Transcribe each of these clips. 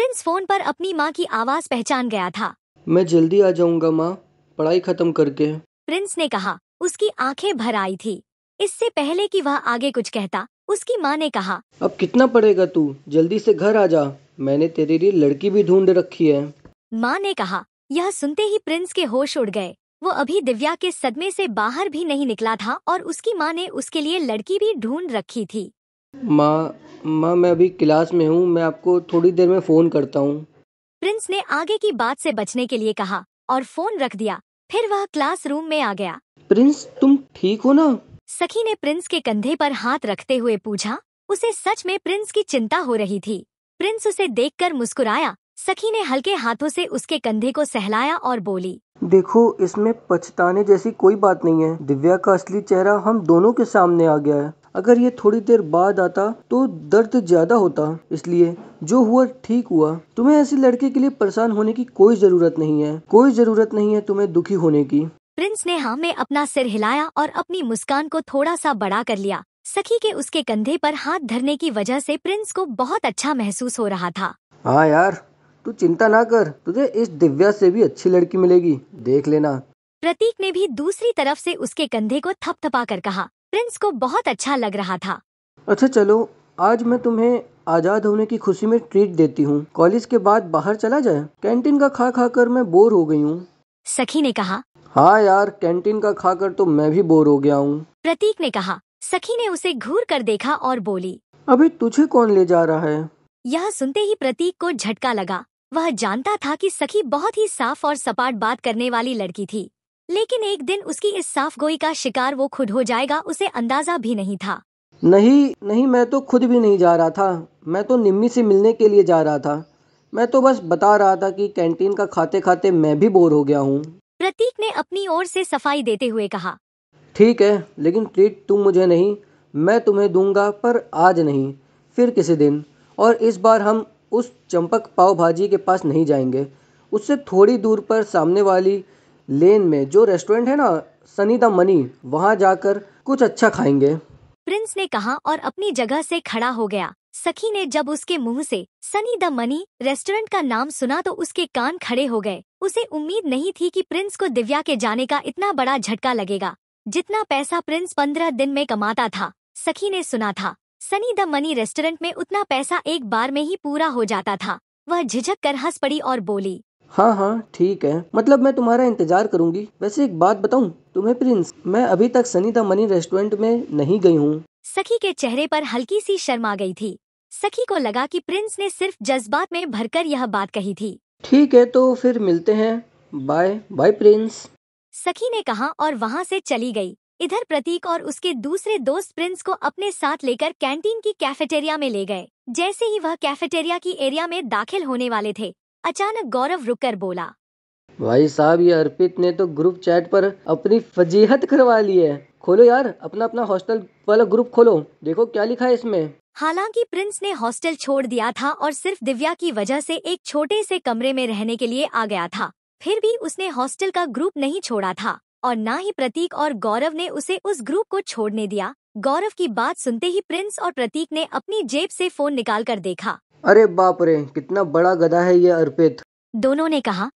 Prince phone पर अपनी माँ की आवाज पहचान गया था। मैं जल्दी आ जाऊंगा माँ, पढ़ाई खत्म करके। प्रिंस ने कहा। उसकी आंखें भर आई थी। इससे पहले कि वह आगे कुछ कहता, उसकी माँ ने कहा, अब कितना पढ़ेगा तू, जल्दी से घर आ जा, मैंने तेरे लिए लड़की भी ढूंढ रखी है। माँ ने कहा। यह सुनते ही प्रिंस के होश उड़ गए। वो अभी दिव्या के सदमे से बाहर भी नहीं निकला था और उसकी माँ ने उसके लिए लड़की भी ढूंढ रखी थी। माँ माँ मैं अभी क्लास में हूँ, मैं आपको थोड़ी देर में फ़ोन करता हूँ। प्रिंस ने आगे की बात से बचने के लिए कहा और फोन रख दिया। फिर वह क्लासरूम में आ गया। प्रिंस तुम ठीक हो ना? सखी ने प्रिंस के कंधे पर हाथ रखते हुए पूछा। उसे सच में प्रिंस की चिंता हो रही थी। प्रिंस उसे देखकर मुस्कुराया। सखी ने हल्के हाथों से उसके कंधे को सहलाया और बोली, देखो इसमें पछताने जैसी कोई बात नहीं है, दिव्या का असली चेहरा हम दोनों के सामने आ गया है। अगर ये थोड़ी देर बाद आता तो दर्द ज्यादा होता, इसलिए जो हुआ ठीक हुआ। तुम्हें ऐसी लड़के के लिए परेशान होने की कोई जरूरत नहीं है, कोई जरूरत नहीं है तुम्हें दुखी होने की। प्रिंस ने हाँ में अपना सिर हिलाया और अपनी मुस्कान को थोड़ा सा बड़ा कर लिया। सखी के उसके कंधे पर हाथ धरने की वजह से प्रिंस को बहुत अच्छा महसूस हो रहा था। हाँ यार, तू चिंता ना कर, तुझे इस दिव्या से भी अच्छी लड़की मिलेगी, देख लेना। प्रतीक ने भी दूसरी तरफ से उसके कंधे को थपथपा कर कहा। प्रिंस को बहुत अच्छा लग रहा था। अच्छा चलो, आज मैं तुम्हें आजाद होने की खुशी में ट्रीट देती हूँ। कॉलेज के बाद बाहर चला जाए, कैंटीन का खा खा कर मैं बोर हो गई हूँ। सखी ने कहा। हाँ यार, कैंटीन का खाकर तो मैं भी बोर हो गया हूँ। प्रतीक ने कहा। सखी ने उसे घूर कर देखा और बोली, अभी तुझे कौन ले जा रहा है? यह सुनते ही प्रतीक को झटका लगा। वह जानता था कि सखी बहुत ही साफ और सपाट बात करने वाली लड़की थी, लेकिन एक दिन उसकी इस साफगोई का शिकार वो खुद हो जाएगा, उसे अंदाजा भी नहीं था। नहीं नहीं, मैं तो खुद भी नहीं जा रहा था, मैं तो निम्मी से मिलने के लिए जा रहा था। मैं तो बस बता रहा था कि कैंटीन का खाते खाते मैं भी बोर हो गया हूँ। प्रतीक ने अपनी ओर से सफाई देते हुए कहा। ठीक है, लेकिन ट्रीट तुम मुझे नहीं, मैं तुम्हें दूंगा, पर आज नहीं, फिर किसी दिन। और इस बार हम उस चंपक पाव भाजी के पास नहीं जाएंगे, उससे थोड़ी दूर पर सामने वाली लेन में जो रेस्टोरेंट है ना, सनी द मनी, वहाँ जाकर कुछ अच्छा खाएंगे। प्रिंस ने कहा और अपनी जगह से खड़ा हो गया। सखी ने जब उसके मुंह से सनी द मनी रेस्टोरेंट का नाम सुना तो उसके कान खड़े हो गए। उसे उम्मीद नहीं थी कि प्रिंस को दिव्या के जाने का इतना बड़ा झटका लगेगा। जितना पैसा प्रिंस 15 दिन में कमाता था, सखी ने सुना था सनी द मनी रेस्टोरेंट में उतना पैसा एक बार में ही पूरा हो जाता था। वह झिझक कर हंस पड़ी और बोली, हाँ हाँ ठीक है, मतलब मैं तुम्हारा इंतजार करूंगी। वैसे एक बात बताऊं तुम्हें प्रिंस, मैं अभी तक सनी द मनी रेस्टोरेंट में नहीं गई हूँ। सखी के चेहरे पर हल्की सी शर्म आ गई थी। सखी को लगा कि प्रिंस ने सिर्फ जज्बात में भरकर यह बात कही थी। ठीक है तो फिर मिलते हैं, बाय बाय प्रिंस। सखी ने कहा और वहाँ से चली गई। इधर प्रतीक और उसके दूसरे दोस्त प्रिंस को अपने साथ लेकर कैंटीन की कैफेटेरिया में ले गए। जैसे ही वह कैफेटेरिया की एरिया में दाखिल होने वाले थे, अचानक गौरव रुककर बोला, भाई साहब, ये अर्पित ने तो ग्रुप चैट पर अपनी फजीहत करवा ली है। खोलो यार, अपना अपना हॉस्टल वाला ग्रुप खोलो, देखो क्या लिखा है इसमें। हालांकि प्रिंस ने हॉस्टल छोड़ दिया था और सिर्फ दिव्या की वजह से एक छोटे से कमरे में रहने के लिए आ गया था, फिर भी उसने हॉस्टल का ग्रुप नहीं छोड़ा था और ना ही प्रतीक और गौरव ने उसे उस ग्रुप को छोड़ने दिया। गौरव की बात सुनते ही प्रिंस और प्रतीक ने अपनी जेब से फोन निकाल कर देखा। अरे बाप रे, कितना बड़ा गधा है ये अर्पित। दोनों ने कहा।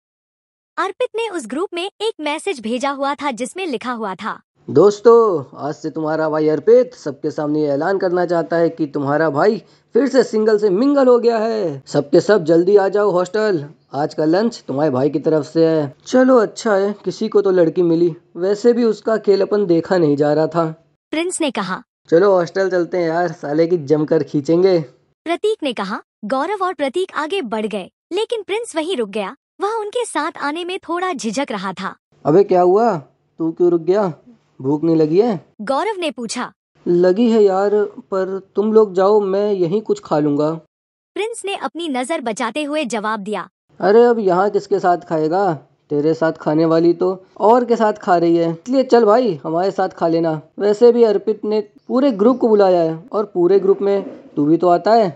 अर्पित ने उस ग्रुप में एक मैसेज भेजा हुआ था जिसमें लिखा हुआ था, दोस्तों, आज से तुम्हारा भाई अर्पित सबके सामने ये ऐलान करना चाहता है कि तुम्हारा भाई फिर से सिंगल से मिंगल हो गया है। सबके सब जल्दी आ जाओ हॉस्टल, आज का लंच तुम्हारे भाई की तरफ से है। चलो अच्छा है, किसी को तो लड़की मिली, वैसे भी उसका अकेलापन देखा नहीं जा रहा था। प्रिंस ने कहा। चलो हॉस्टल चलते हैं यार, साले की जमकर खींचेंगे। प्रतीक ने कहा। गौरव और प्रतीक आगे बढ़ गए, लेकिन प्रिंस वहीं रुक गया। वह उनके साथ आने में थोड़ा झिझक रहा था। अबे क्या हुआ, तू क्यों रुक गया, भूख नहीं लगी है? गौरव ने पूछा। लगी है यार, पर तुम लोग जाओ, मैं यहीं कुछ खा लूंगा। प्रिंस ने अपनी नजर बचाते हुए जवाब दिया। अरे अब यहाँ किसके साथ खाएगा, तेरे साथ खाने वाली तो और के साथ खा रही है, इसलिए चल भाई हमारे साथ खा लेना। वैसे भी अर्पित ने पूरे ग्रुप को बुलाया है और पूरे ग्रुप में तू भी तो आता है।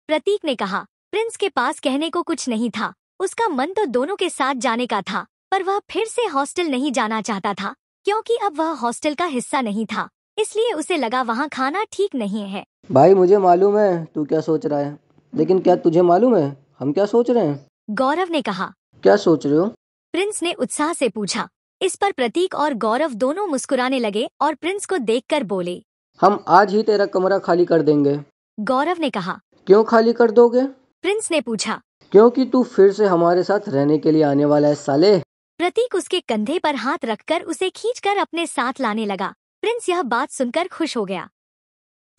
प्रतीक ने कहा। प्रिंस के पास कहने को कुछ नहीं था। उसका मन तो दोनों के साथ जाने का था, पर वह फिर से हॉस्टल नहीं जाना चाहता था, क्योंकि अब वह हॉस्टल का हिस्सा नहीं था। इसलिए उसे लगा वहाँ खाना ठीक नहीं है। भाई मुझे मालूम है तू क्या सोच रहा है, लेकिन क्या तुझे मालूम है हम क्या सोच रहे हैं? गौरव ने कहा। क्या सोच रहे हो? प्रिंस ने उत्साह से पूछा। इस पर प्रतीक और गौरव दोनों मुस्कुराने लगे और प्रिंस को देखकर बोले। हम आज ही तेरा कमरा खाली कर देंगे। गौरव ने कहा। क्यों खाली कर दोगे? प्रिंस ने पूछा। क्योंकि तू फिर से हमारे साथ रहने के लिए आने वाला है साले। प्रतीक उसके कंधे पर हाथ रखकर उसे खींचकर अपने साथ लाने लगा। प्रिंस यह बात सुनकर खुश हो गया।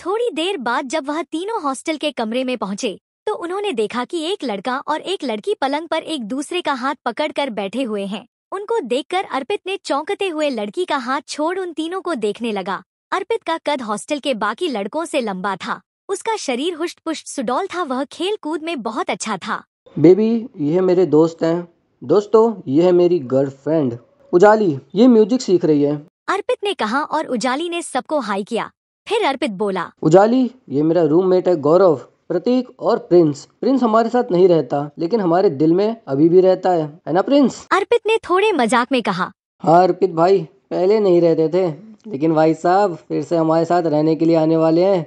थोड़ी देर बाद जब वह तीनों हॉस्टल के कमरे में पहुंचे तो उन्होंने देखा कि एक लड़का और एक लड़की पलंग पर एक दूसरे का हाथ पकड़कर बैठे हुए हैं। उनको देखकर अर्पित ने चौंकते हुए लड़की का हाथ छोड़ उन तीनों को देखने लगा। अर्पित का कद हॉस्टल के बाकी लड़कों से लंबा था। उसका शरीर हुष्ट पुष्ट सुडौल था। वह खेल कूद में बहुत अच्छा था। बेबी, ये मेरे दोस्त हैं। दोस्तों, ये है मेरी गर्लफ्रेंड उजाली। ये म्यूजिक सीख रही है। अर्पित ने कहा और उजाली ने सबको हाई किया। फिर अर्पित बोला। उजाली, ये मेरा रूममेट है गौरव, प्रतीक और प्रिंस। प्रिंस हमारे साथ नहीं रहता लेकिन हमारे दिल में अभी भी रहता है ना प्रिंस? अर्पित ने थोड़े मजाक में कहा। हाँ अर्पित भाई, पहले नहीं रहते थे लेकिन भाई साहब फिर से हमारे साथ रहने के लिए आने वाले हैं।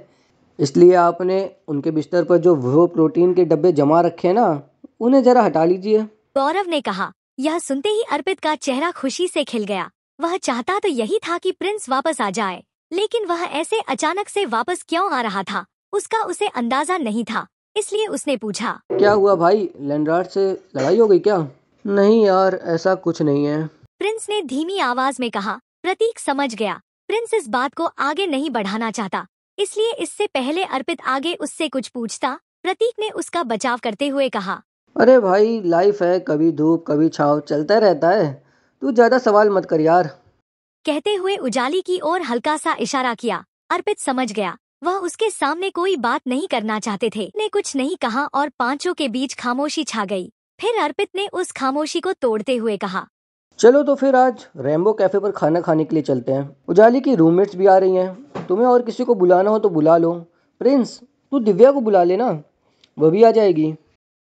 इसलिए आपने उनके बिस्तर पर जो वो प्रोटीन के डब्बे जमा रखे हैं ना, उन्हें जरा हटा लीजिए। गौरव ने कहा। यह सुनते ही अर्पित का चेहरा खुशी से खिल गया। वह चाहता तो यही था कि प्रिंस वापस आ जाए, लेकिन वह ऐसे अचानक से वापस क्यों आ रहा था उसका उसे अंदाजा नहीं था। इसलिए उसने पूछा। क्या हुआ भाई, लैंडलॉर्ड से लड़ाई हो गई क्या? नहीं यार, ऐसा कुछ नहीं है। प्रिंस ने धीमी आवाज में कहा। प्रतीक समझ गया प्रिंस इस बात को आगे नहीं बढ़ाना चाहता, इसलिए इससे पहले अर्पित आगे उससे कुछ पूछता, प्रतीक ने उसका बचाव करते हुए कहा। अरे भाई, लाइफ है, कभी धूप कभी छाव, चलता रहता है। तू ज्यादा सवाल मत कर यार। कहते हुए उजाली की ओर हल्का सा इशारा किया। अर्पित समझ गया वह उसके सामने कोई बात नहीं करना चाहते थे। ने कुछ नहीं कहा और पांचों के बीच खामोशी छा गई। फिर अर्पित ने उस खामोशी को तोड़ते हुए कहा। चलो तो फिर आज रेम्बो कैफे पर खाना खाने के लिए चलते हैं। उजाली की रूममेट्स भी आ रही हैं। तुम्हें और किसी को बुलाना हो तो बुला लो। प्रिंस, तू दिव्या को बुला लेना, वो भी आ जाएगी।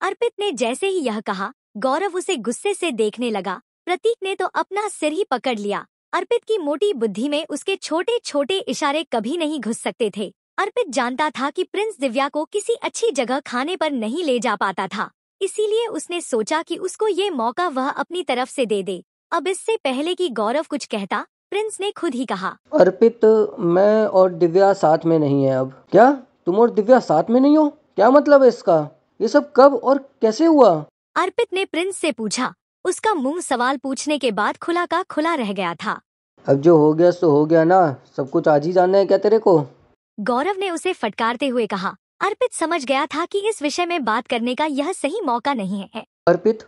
अर्पित ने जैसे ही यह कहा, गौरव उसे गुस्से से देखने लगा। प्रतीक ने तो अपना सिर ही पकड़ लिया। अर्पित की मोटी बुद्धि में उसके छोटे छोटे इशारे कभी नहीं घुस सकते थे। अर्पित जानता था कि प्रिंस दिव्या को किसी अच्छी जगह खाने पर नहीं ले जा पाता था, इसीलिए उसने सोचा कि उसको ये मौका वह अपनी तरफ से दे दे। अब इससे पहले कि गौरव कुछ कहता, प्रिंस ने खुद ही कहा। अर्पित, मैं और दिव्या साथ में नहीं है अब। क्या तुम और दिव्या साथ में नहीं हो? क्या मतलब है इसका? ये सब कब और कैसे हुआ? अर्पित ने प्रिंस से पूछा। उसका मुंह सवाल पूछने के बाद खुला का खुला रह गया था। अब जो हो गया सो हो गया ना, सब कुछ आज ही जानना है क्या तेरे को? गौरव ने उसे फटकारते हुए कहा। अर्पित समझ गया था कि इस विषय में बात करने का यह सही मौका नहीं है। अर्पित,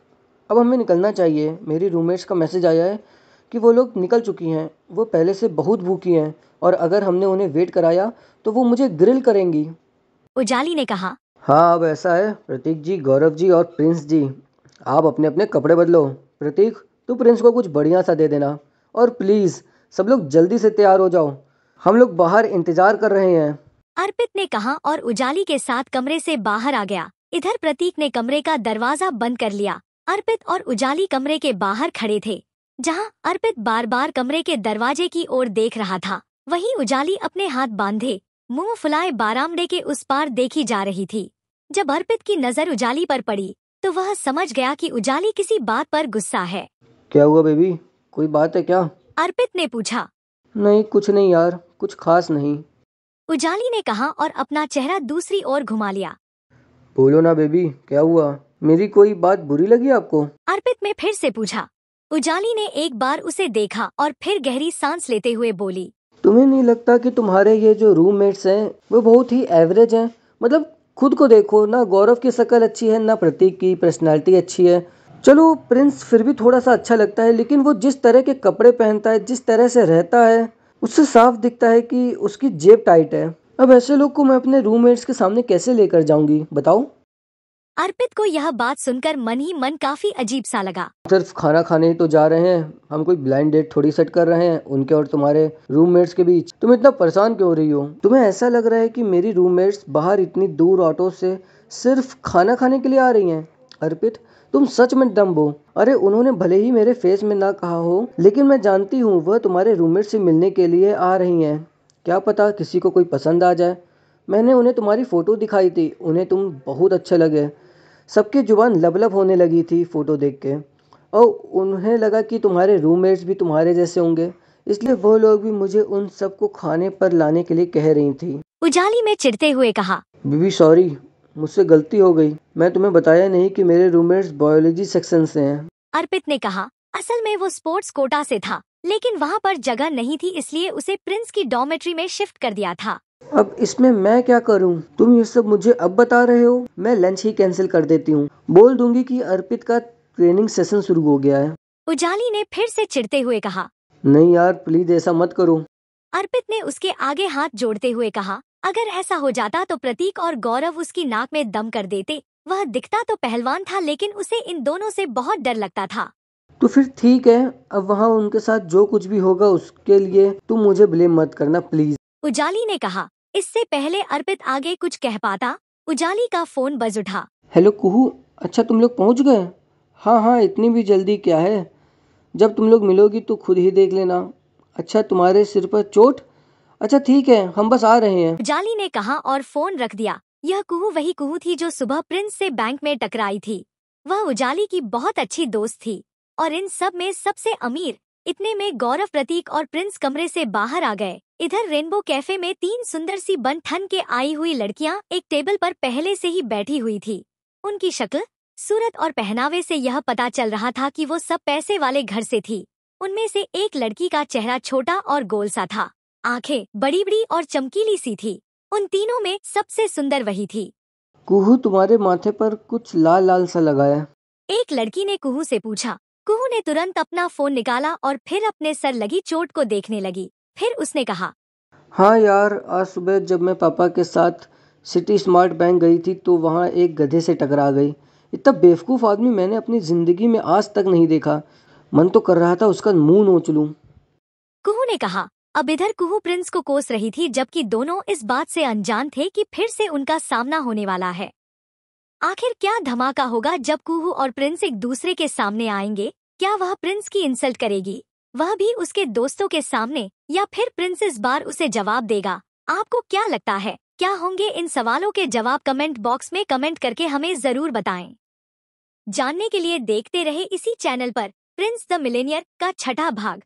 अब हमें निकलना चाहिए। मेरी रूममेट्स का मैसेज आया है कि वो लोग निकल चुकी हैं। वो पहले से बहुत भूखी हैं और अगर हमने उन्हें वेट कराया तो वो मुझे ग्रिल करेंगी। उजाली ने कहा। हाँ, अब ऐसा है प्रतीक जी, गौरव जी और प्रिंस जी, आप अपने अपने कपड़े बदलो। प्रतीक, तू प्रिंस को कुछ बढ़िया सा दे देना। और प्लीज़ सब लोग जल्दी से तैयार हो जाओ, हम लोग बाहर इंतजार कर रहे हैं। अर्पित ने कहा और उजाली के साथ कमरे से बाहर आ गया। इधर प्रतीक ने कमरे का दरवाजा बंद कर लिया। अर्पित और उजाली कमरे के बाहर खड़े थे, जहां अर्पित बार बार कमरे के दरवाजे की ओर देख रहा था। वहीं उजाली अपने हाथ बांधे मुंह फुलाए बारामदे के उस पार देखी जा रही थी। जब अर्पित की नजर उजाली पर पड़ी तो वह समझ गया कि उजाली किसी बात पर गुस्सा है। क्या हुआ बेबी, कोई बात है क्या? अर्पित ने पूछा। नहीं, कुछ नहीं यार, कुछ खास नहीं। उजाली ने कहा और अपना चेहरा दूसरी ओर घुमा लिया। बोलो ना बेबी, क्या हुआ? मेरी कोई बात बुरी लगी आपको? अर्पित ने फिर से पूछा। उजाली ने एक बार उसे देखा और फिर गहरी सांस लेते हुए बोली। तुम्हें नहीं लगता कि तुम्हारे ये जो रूममेट्स हैं वो बहुत ही एवरेज हैं? मतलब खुद को देखो ना, गौरव की शक्ल अच्छी है ना प्रतीक की पर्सनालिटी अच्छी है। चलो प्रिंस फिर भी थोड़ा सा अच्छा लगता है, लेकिन वो जिस तरह के कपड़े पहनता है, जिस तरह से रहता है, उससे साफ दिखता है कि उसकी जेब टाइट है। अब ऐसे लोग को मैं अपने रूममेट्स के सामने कैसे लेकर जाऊंगी बताओ? अर्पित को यह बात सुनकर मन ही मन काफी अजीब सा लगा। सिर्फ खाना खाने ही तो जा रहे हैं, हम कोई ब्लाइंड डेट थोड़ी सेट कर रहे हैं उनके और तुम्हारे रूममेट्स के बीच। तुम इतना परेशान क्यों हो रही हो? तुम्हें ऐसा लग रहा है कि मेरी रूममेट्स बाहर इतनी दूर ऑटो से सिर्फ खाना खाने के लिए आ रही हैं? अर्पित, तुम सच में डम्ब हो। अरे उन्होंने भले ही मेरे फेस में ना कहा हो, लेकिन मैं जानती हूँ वह तुम्हारे रूममेट से मिलने के लिए आ रही हैं। क्या पता किसी को कोई पसंद आ जाए। मैंने उन्हें तुम्हारी फ़ोटो दिखाई थी, उन्हें तुम बहुत अच्छे लगे। सबकी जुबान लबलब होने लगी थी फोटो देख के, और उन्हें लगा कि तुम्हारे रूममेट्स भी तुम्हारे जैसे होंगे, इसलिए वो लोग भी मुझे उन सबको खाने पर लाने के लिए कह रही थी। उजाली ने चिढ़ते हुए कहा। बीबी सॉरी, मुझसे गलती हो गई। मैं तुम्हें बताया नहीं कि मेरे रूममेट्स बायोलॉजी सेक्शन से हैं। अर्पित ने कहा। असल में वो स्पोर्ट्स कोटा से था, लेकिन वहाँ पर जगह नहीं थी, इसलिए उसे प्रिंस की डॉर्मेट्री में शिफ्ट कर दिया था। अब इसमें मैं क्या करूं? तुम ये सब मुझे अब बता रहे हो? मैं लंच ही कैंसिल कर देती हूँ। बोल दूंगी कि अर्पित का ट्रेनिंग सेशन शुरू हो गया है। उजाली ने फिर से चिढ़ते हुए कहा। नहीं यार, प्लीज ऐसा मत करो। अर्पित ने उसके आगे हाथ जोड़ते हुए कहा, अगर ऐसा हो जाता तो प्रतीक और गौरव उसकी नाक में दम कर देते। वह दिखता तो पहलवान था, लेकिन उसे इन दोनों से बहुत डर लगता था। तो फिर ठीक है, अब वहाँ उनके साथ जो कुछ भी होगा उसके लिए तुम मुझे ब्लेम मत करना प्लीज। उजाली ने कहा। इससे पहले अर्पित आगे कुछ कह पाता, उजाली का फोन बज उठा। हेलो कुहू, अच्छा तुम लोग पहुँच गए? हाँ हाँ, इतनी भी जल्दी क्या है? जब तुम लोग मिलोगी तो खुद ही देख लेना। अच्छा, तुम्हारे सिर पर चोट? अच्छा ठीक है, हम बस आ रहे हैं। उजाली ने कहा और फोन रख दिया। यह कुहू वही कुहू थी जो सुबह प्रिंस से बैंक में टकराई थी। वह उजाली की बहुत अच्छी दोस्त थी और इन सब में सबसे अमीर। इतने में गौरव, प्रतीक और प्रिंस कमरे से बाहर आ गए। इधर रेनबो कैफे में 3 सुंदर सी बन ठन के आई हुई लड़कियां एक टेबल पर पहले से ही बैठी हुई थी। उनकी शक्ल, सूरत और पहनावे से यह पता चल रहा था कि वो सब पैसे वाले घर से थी। उनमें से एक लड़की का चेहरा छोटा और गोल सा था, आंखें बड़ी बड़ी और चमकीली सी थी। उन तीनों में सबसे सुंदर वही थी। कुहू, तुम्हारे माथे पर कुछ लाल लाल सा लगा है। एक लड़की ने कुहू से पूछा। कुहू ने तुरंत अपना फोन निकाला और फिर अपने सर लगी चोट को देखने लगी। फिर उसने कहा, हाँ यार, आज सुबह जब मैं पापा के साथ सिटी स्मार्ट बैंक गई थी तो वहाँ एक गधे से टकरा गई। इतना बेवकूफ़ आदमी मैंने अपनी ज़िंदगी में आज तक नहीं देखा। मन तो कर रहा था उसका मुंह नोच लूं। कुहू ने कहा। अब इधर कुहू प्रिंस को कोस रही थी, जबकि दोनों इस बात से अनजान थे कि फिर से उनका सामना होने वाला है। आखिर क्या धमाका होगा जब कुहू और प्रिंस एक दूसरे के सामने आएंगे? क्या वह प्रिंस की इंसल्ट करेगी, वह भी उसके दोस्तों के सामने, या फिर प्रिंस इस बार उसे जवाब देगा? आपको क्या लगता है, क्या होंगे इन सवालों के जवाब? कमेंट बॉक्स में कमेंट करके हमें जरूर बताएं। जानने के लिए देखते रहे इसी चैनल पर प्रिंस द मिलेनियर का 6ठा भाग।